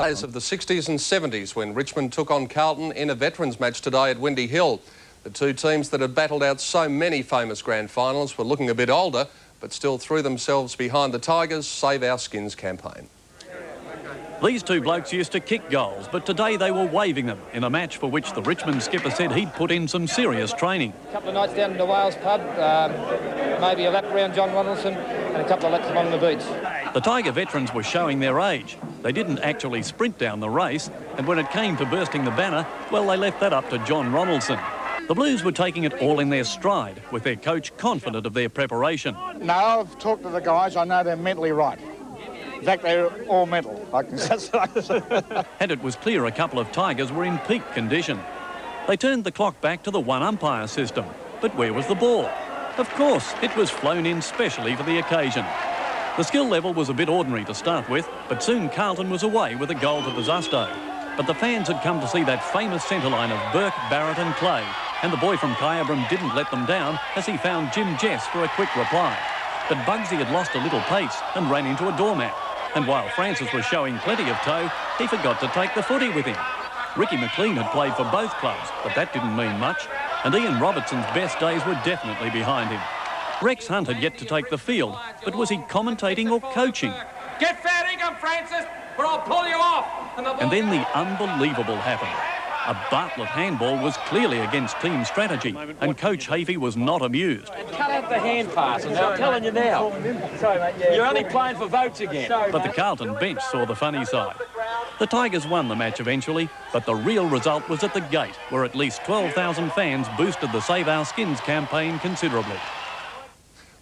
Days of the 60s and 70s when Richmond took on Carlton in a veterans match today at Windy Hill. The two teams that had battled out so many famous grand finals were looking a bit older, but still threw themselves behind the Tigers' Save Our Skins campaign. These two blokes used to kick goals, but today they were waving them in a match for which the Richmond skipper said he'd put in some serious training. A couple of nights down in the Wales pub, maybe a lap around John Ronaldson and a couple of laps along the beach. The Tiger veterans were showing their age. They didn't actually sprint down the race, and when it came to bursting the banner, well, they left that up to John Ronaldson. The Blues were taking it all in their stride, with their coach confident of their preparation. No, I've talked to the guys. I know they're mentally right. In fact, they're all mental. And it was clear a couple of Tigers were in peak condition. They turned the clock back to the one-umpire system. But where was the ball? Of course, it was flown in specially for the occasion. The skill level was a bit ordinary to start with, but soon Carlton was away with a goal to disaster. But the fans had come to see that famous centre line of Burke, Barrett and Clay, and the boy from Kyabram didn't let them down as he found Jim Jess for a quick reply. But Bugsy had lost a little pace and ran into a doormat. And while Francis was showing plenty of toe, he forgot to take the footy with him. Ricky McLean had played for both clubs, but that didn't mean much. And Ian Robertson's best days were definitely behind him. Rex Hunt had yet to take the field, but was he commentating or coaching? Get fair income, Francis, or I'll pull you off. And then the unbelievable happened. A Bartlett handball was clearly against team strategy, and Coach Hafey was not amused. Cut out the hand passes, I'm telling you now. You're only playing for votes again. But the Carlton bench saw the funny side. The Tigers won the match eventually, but the real result was at the gate, where at least 12,000 fans boosted the Save Our Skins campaign considerably.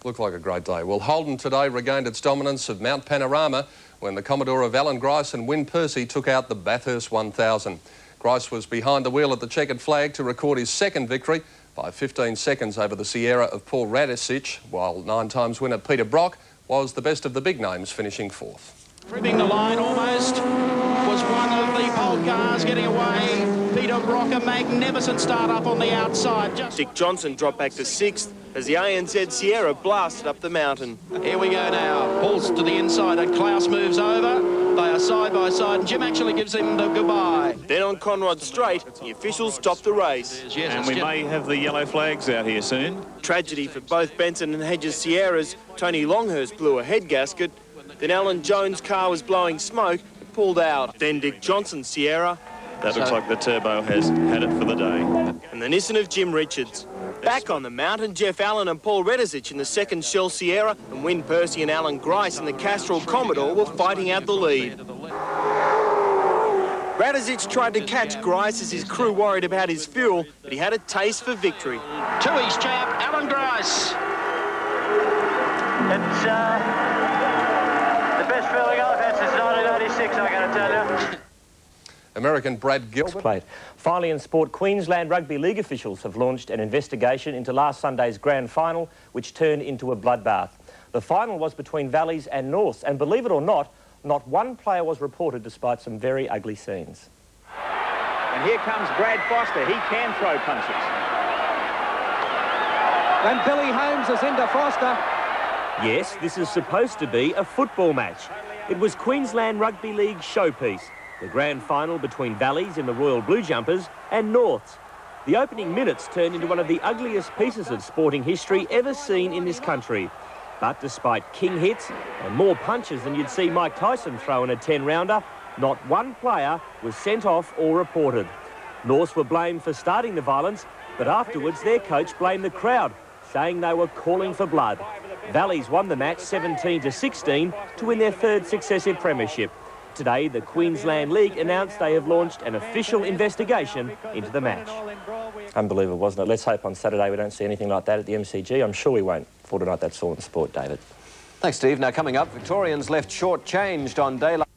Looked like a great day. Well, Holden today regained its dominance of Mount Panorama when the Commodore of Alan Grice and Wyn Percy took out the Bathurst 1000. Grice was behind the wheel at the checkered flag to record his second victory by 15 seconds over the Sierra of Paul Radisic, while 9-times winner Peter Brock was the best of the big names, finishing fourth. Ripping the line almost was one of the pole cars getting away. Peter Brock, a magnificent start up on the outside. Dick Johnson dropped back to sixth as the ANZ Sierra blasted up the mountain. Here we go now. Pulls to the inside and Klaus moves over. They are side by side and Jim actually gives him the goodbye. Then on Conrod Straight, the officials stopped the race. Yes, and we may have the yellow flags out here soon. Tragedy for both Benson and Hedges Sierras. Tony Longhurst blew a head gasket. Then Alan Jones' car was blowing smoke and pulled out. Then Dick Johnson's Sierra. That looks like the turbo has had it for the day. And the Nissan of Jim Richards. Back on the mountain, Jeff Allen and Paul Radisic in the second Shell Sierra, and Wyn Percy and Alan Grice in the Castrol Commodore were fighting out the lead. Radisic tried to catch Grice as his crew worried about his fuel, but he had a taste for victory. To his champ, Alan Grice. It's the best feeling I've had since 1986, I got to tell you. American Brad Gilbert played. Finally in sport, Queensland Rugby League officials have launched an investigation into last Sunday's grand final, which turned into a bloodbath. The final was between Valleys and Norths, and believe it or not one player was reported despite some very ugly scenes. And here comes Brad Foster. He can throw punches. And Billy Holmes is into Foster. Yes, this is supposed to be a football match. It was Queensland Rugby League showpiece. The grand final between Valleys in the Royal Blue Jumpers and Norths. The opening minutes turned into one of the ugliest pieces of sporting history ever seen in this country. But despite king hits and more punches than you'd see Mike Tyson throw in a 10-rounder, not one player was sent off or reported. Norths were blamed for starting the violence, but afterwards their coach blamed the crowd, saying they were calling for blood. Valleys won the match 17-16 to win their third successive premiership. Today, the Queensland League announced they have launched an official investigation into the match. Unbelievable, wasn't it? Let's hope on Saturday we don't see anything like that at the MCG. I'm sure we won't. For tonight, that's all in sport, David. Thanks, Steve. Now, coming up, Victorians left short-changed on daylight.